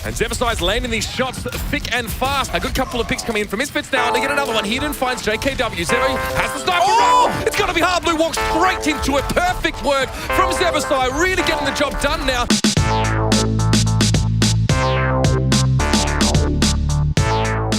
And Zebasai's landing these shots thick and fast. A good couple of picks coming in from Misfits now. And they get another one. Hidden finds JKW. Zebo has the sniper run. It's going to be hard. Blue walks straight into it. Perfect work from Zebasai. Really getting the job done now.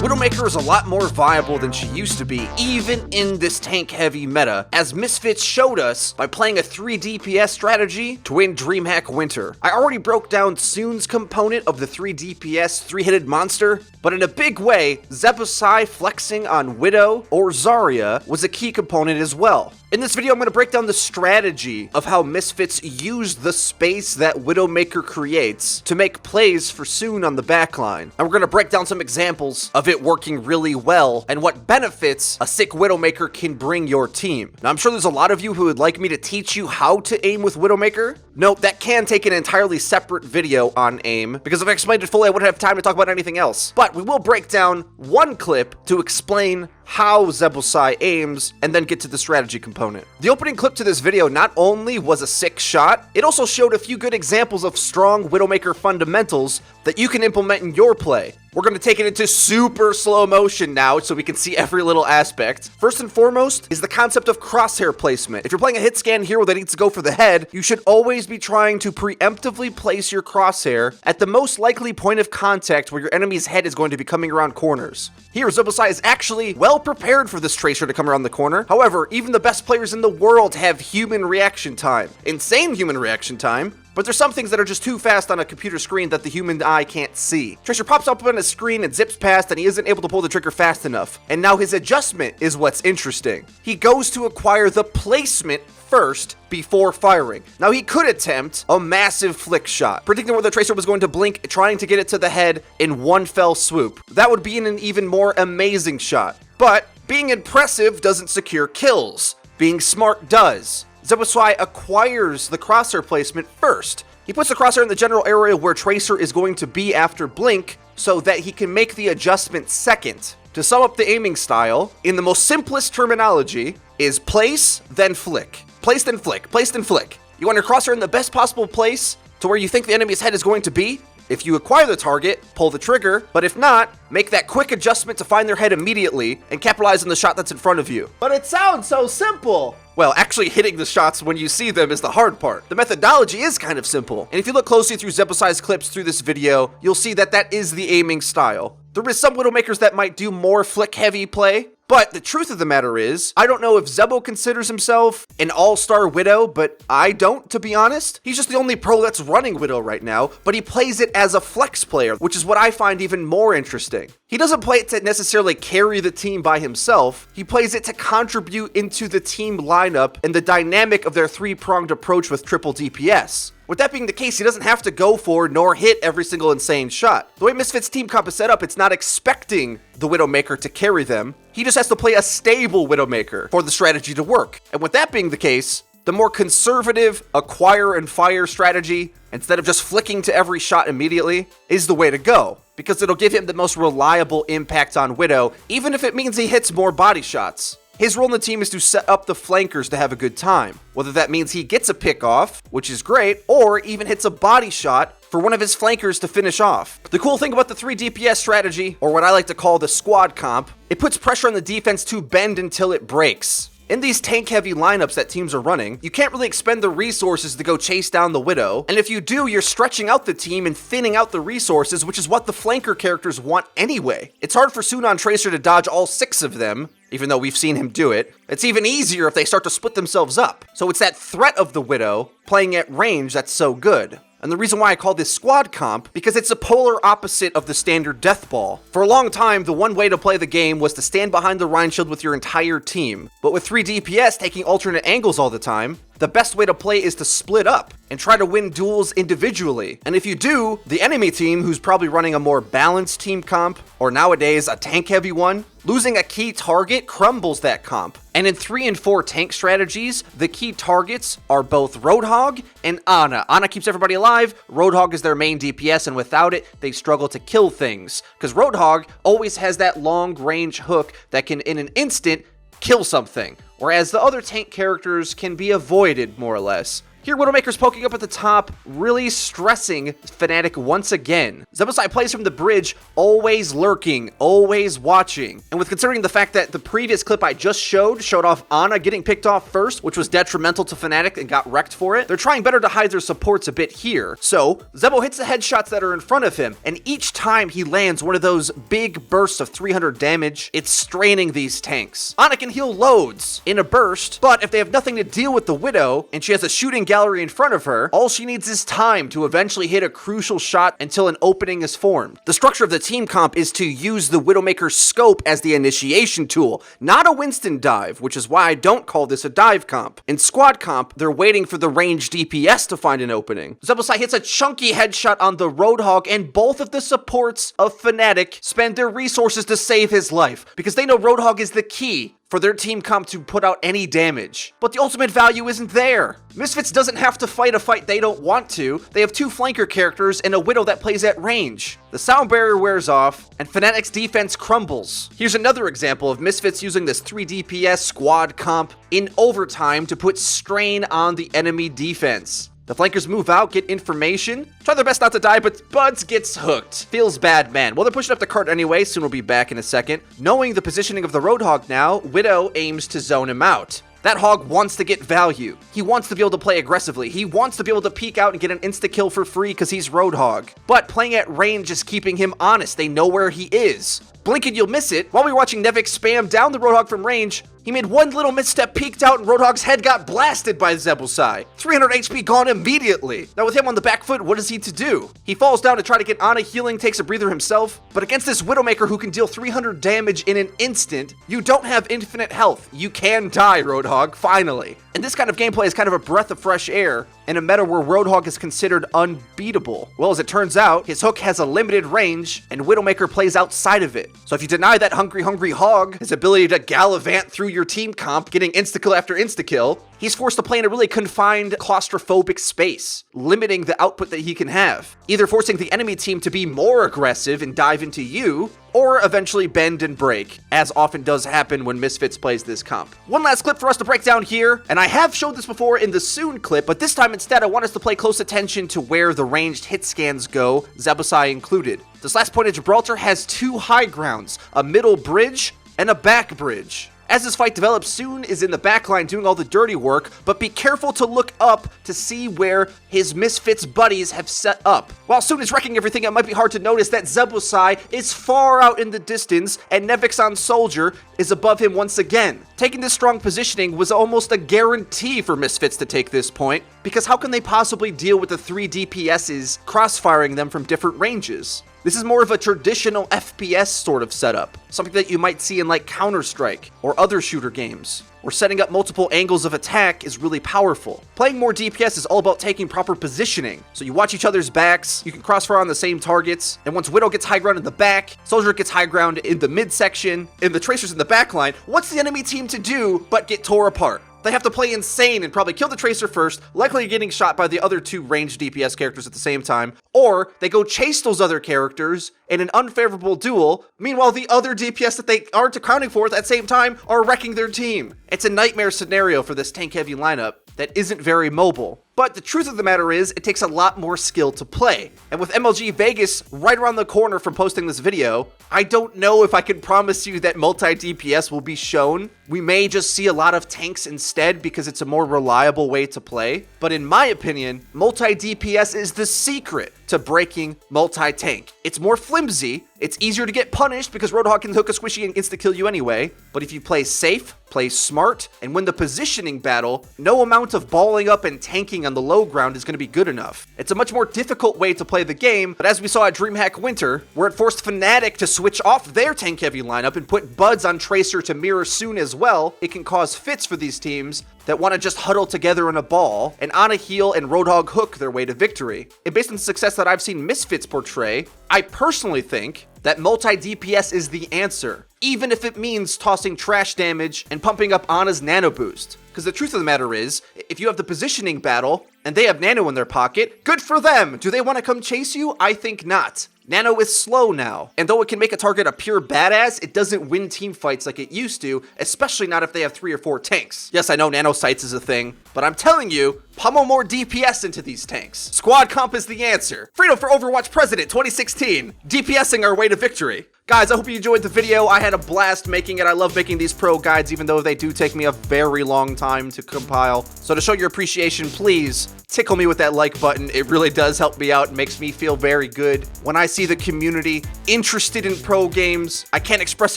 Widowmaker is a lot more viable than she used to be, even in this tank-heavy meta, as Misfits showed us by playing a 3 DPS strategy to win DreamHack Winter. I already broke down Soon's component of the 3 DPS 3-headed monster, but in a big way, Zebasai flexing on Widow or Zarya was a key component as well. In this video, I'm going to break down the strategy of how Misfits use the space that Widowmaker creates to make plays for Soon on the backline. And we're going to break down some examples of it working really well and what benefits a sick Widowmaker can bring your team. Now, I'm sure there's a lot of you who would like me to teach you how to aim with Widowmaker. Note, that can take an entirely separate video on aim, because if I explained it fully, I wouldn't have time to talk about anything else. But we will break down one clip to explain how Zebasai aims, and then get to the strategy component. The opening clip to this video not only was a sick shot, it also showed a few good examples of strong Widowmaker fundamentals that you can implement in your play. We're going to take it into super slow motion now so we can see every little aspect. First and foremost is the concept of crosshair placement. If you're playing a hit scan hero that needs to go for the head, you should always be trying to preemptively place your crosshair at the most likely point of contact where your enemy's head is going to be coming around corners. Here, Zebasai is actually well prepared for this tracer to come around the corner. However, even the best players in the world have human reaction time. Insane human reaction time. But there's some things that are just too fast on a computer screen that the human eye can't see. Tracer pops up on his screen and zips past, and he isn't able to pull the trigger fast enough. And now his adjustment is what's interesting. He goes to acquire the placement first before firing. Now, he could attempt a massive flick shot, predicting where the Tracer was going to blink, trying to get it to the head in one fell swoop. That would be an even more amazing shot. But being impressive doesn't secure kills. Being smart does. Zebasai acquires the crosshair placement first. He puts the crosshair in the general area where Tracer is going to be after blink so that he can make the adjustment second. To sum up the aiming style, in the most simplest terminology, is place, then flick. Place, then flick. Place, then flick. You want your crosshair in the best possible place to where you think the enemy's head is going to be. If you acquire the target, pull the trigger, but if not, make that quick adjustment to find their head immediately and capitalize on the shot that's in front of you. But it sounds so simple! Well, actually hitting the shots when you see them is the hard part. The methodology is kind of simple, and if you look closely through Zebasai's clips through this video, you'll see that that is the aiming style. There is some Widowmakers that might do more flick-heavy play, but the truth of the matter is, I don't know if Zebo considers himself an all-star Widow, but I don't, to be honest. He's just the only pro that's running Widow right now, but he plays it as a flex player, which is what I find even more interesting. He doesn't play it to necessarily carry the team by himself. He plays it to contribute into the team lineup and the dynamic of their three-pronged approach with triple DPS. With that being the case, he doesn't have to go for nor hit every single insane shot. The way Misfits' team comp is set up, it's not expecting the Widowmaker to carry them. He just has to play a stable Widowmaker for the strategy to work. And with that being the case, the more conservative acquire and fire strategy, instead of just flicking to every shot immediately, is the way to go, because it'll give him the most reliable impact on Widow, even if it means he hits more body shots. His role in the team is to set up the flankers to have a good time, whether that means he gets a pick off, which is great, or even hits a body shot for one of his flankers to finish off. The cool thing about the 3 DPS strategy, or what I like to call the squad comp, it puts pressure on the defense to bend until it breaks. In these tank-heavy lineups that teams are running, you can't really expend the resources to go chase down the Widow, and if you do, you're stretching out the team and thinning out the resources, which is what the flanker characters want anyway. It's hard for Soon on Tracer to dodge all 6 of them, even though we've seen him do it. It's even easier if they start to split themselves up. So it's that threat of the Widow playing at range that's so good. And the reason why I call this squad comp, because it's a polar opposite of the standard death ball. For a long time, the one way to play the game was to stand behind the Rhine Shield with your entire team. But with 3 DPS taking alternate angles all the time, the best way to play is to split up and try to win duels individually. And if you do, the enemy team, who's probably running a more balanced team comp, or nowadays a tank-heavy one, losing a key target crumbles that comp. And in 3 and 4 tank strategies, the key targets are both Roadhog and Ana. Ana keeps everybody alive, Roadhog is their main DPS, and without it, they struggle to kill things. Because Roadhog always has that long-range hook that can, in an instant, kill something. Whereas the other tank characters can be avoided, more or less. Here, Widowmaker's poking up at the top, really stressing Fnatic once again. Zebasai plays from the bridge, always lurking, always watching. And with considering the fact that the previous clip I just showed off Ana getting picked off first, which was detrimental to Fnatic and got wrecked for it, they're trying better to hide their supports a bit here. So, Zebo hits the headshots that are in front of him, and each time he lands one of those big bursts of 300 damage, it's straining these tanks. Ana can heal loads in a burst, but if they have nothing to deal with the Widow, and she has a shooting gallery in front of her, all she needs is time to eventually hit a crucial shot until an opening is formed. The structure of the team comp is to use the Widowmaker's scope as the initiation tool, not a Winston dive, which is why I don't call this a dive comp. In squad comp, they're waiting for the ranged DPS to find an opening. Zebasai hits a chunky headshot on the Roadhog, and both of the supports of Fnatic spend their resources to save his life, because they know Roadhog is the key for their team comp to put out any damage. But the ultimate value isn't there. Misfits doesn't have to fight a fight they don't want to. They have two flanker characters and a Widow that plays at range. The sound barrier wears off, and Fnatic's defense crumbles. Here's another example of Misfits using this 3 DPS squad comp in overtime to put strain on the enemy defense. The flankers move out, get information, try their best not to die, but Buds gets hooked. Feels bad, man. Well, they're pushing up the cart anyway, soon we'll be back in a second. Knowing the positioning of the Roadhog now, Widow aims to zone him out. That hog wants to get value. He wants to be able to play aggressively. He wants to be able to peek out and get an insta-kill for free because he's Roadhog. But playing at range is keeping him honest. They know where he is. Blink and you'll miss it. While we were watching Nevik spam down the Roadhog from range, he made one little misstep, peeked out, and Roadhog's head got blasted by Zebusai. 300 HP gone immediately. Now with him on the back foot, what is he to do? He falls down to try to get Ana healing, takes a breather himself, but against this Widowmaker who can deal 300 damage in an instant, you don't have infinite health. You can die, Roadhog, finally. And this kind of gameplay is kind of a breath of fresh air in a meta where Roadhog is considered unbeatable. Well, as it turns out, his hook has a limited range, and Widowmaker plays outside of it. So if you deny that hungry hog his ability to gallivant through your team comp, getting insta-kill after insta-kill, he's forced to play in a really confined, claustrophobic space, limiting the output that he can have. Either forcing the enemy team to be more aggressive and dive into you, or eventually bend and break, as often does happen when Misfits plays this comp. One last clip for us to break down here, and I have showed this before in the Soon clip, but this time instead I want us to pay close attention to where the ranged hit scans go, Zebusai included. This last point of Gibraltar has two high grounds, a middle bridge and a back bridge. As this fight develops, Soon is in the backline doing all the dirty work, but be careful to look up to see where his Misfits buddies have set up. While Soon is wrecking everything, it might be hard to notice that Zebusai is far out in the distance, and Nevik's on Soldier is above him once again. Taking this strong positioning was almost a guarantee for Misfits to take this point, because how can they possibly deal with the 3 DPSs crossfiring them from different ranges? This is more of a traditional FPS sort of setup, something that you might see in like Counter-Strike or other shooter games, where setting up multiple angles of attack is really powerful. Playing more DPS is all about taking proper positioning, so you watch each other's backs, you can crossfire on the same targets, and once Widow gets high ground in the back, Soldier gets high ground in the midsection, and the Tracers in the backline, what's the enemy team to do but get tore apart? They have to play insane and probably kill the Tracer first, likely getting shot by the other two ranged DPS characters at the same time, or they go chase those other characters in an unfavorable duel, meanwhile the other DPS that they aren't accounting for at that same time are wrecking their team. It's a nightmare scenario for this tank-heavy lineup that isn't very mobile. But the truth of the matter is, it takes a lot more skill to play. And with MLG Vegas right around the corner from posting this video, I don't know if I can promise you that multi-DPS will be shown. We may just see a lot of tanks instead because it's a more reliable way to play. But in my opinion, multi-DPS is the secret to breaking multi-tank. It's more flimsy, it's easier to get punished because Roadhog can hook a squishy and insta-kill you anyway, but if you play safe, play smart, and win the positioning battle, no amount of balling up and tanking on the low ground is going to be good enough. It's a much more difficult way to play the game, but as we saw at DreamHack Winter, where it forced Fnatic to switch off their tank-heavy lineup and put Buds on Tracer to mirror Soon as well, it can cause fits for these teams that want to just huddle together in a ball and Ana heal and Roadhog hook their way to victory. And based on the success that I've seen Misfits portray, I personally think that multi-DPS is the answer, even if it means tossing trash damage and pumping up Ana's nano boost. Because the truth of the matter is, if you have the positioning battle and they have nano in their pocket, good for them. Do they want to come chase you? I think not. Nano is slow now, and though it can make a target a pure badass, it doesn't win team fights like it used to, especially not if they have 3 or 4 tanks. Yes, I know Nano sights is a thing, but I'm telling you, pummel more DPS into these tanks. Squad comp is the answer. FREEDO for Overwatch President 2016. DPSing our way to victory. Guys, I hope you enjoyed the video. I had a blast making it. I love making these pro guides, even though they do take me a very long time to compile. So to show your appreciation, please tickle me with that like button. It really does help me out and makes me feel very good. When I see the community interested in pro games, I can't express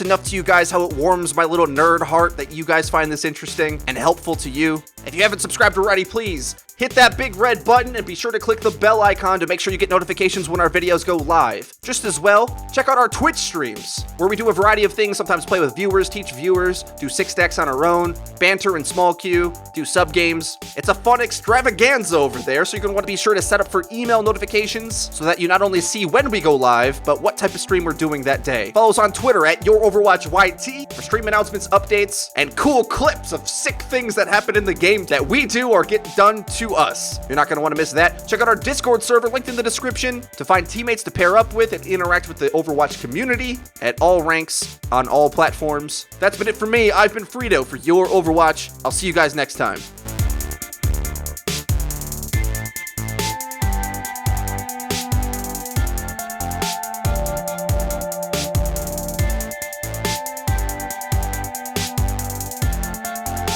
enough to you guys how it warms my little nerd heart that you guys find this interesting and helpful to you. If you haven't subscribed already, please hit that big red button and be sure to click the bell icon to make sure you get notifications when our videos go live. Just as well, check out our Twitch streams, where we do a variety of things, sometimes play with viewers, teach viewers, do 6 stacks on our own, banter in small queue, do sub games. It's a fun extravaganza over there, so you're going to want to be sure to set up for email notifications so that you not only see when we go live, but what type of stream we're doing that day. Follow us on Twitter at YourOverwatchYT for stream announcements, updates, and cool clips of sick things that happen in the game that we do or get done to us. You're not going to want to miss that. Check out our Discord server linked in the description to find teammates to pair up with and interact with the Overwatch community at all ranks on all platforms. That's been it for me. I've been FREEDO for Your Overwatch. I'll see you guys next time.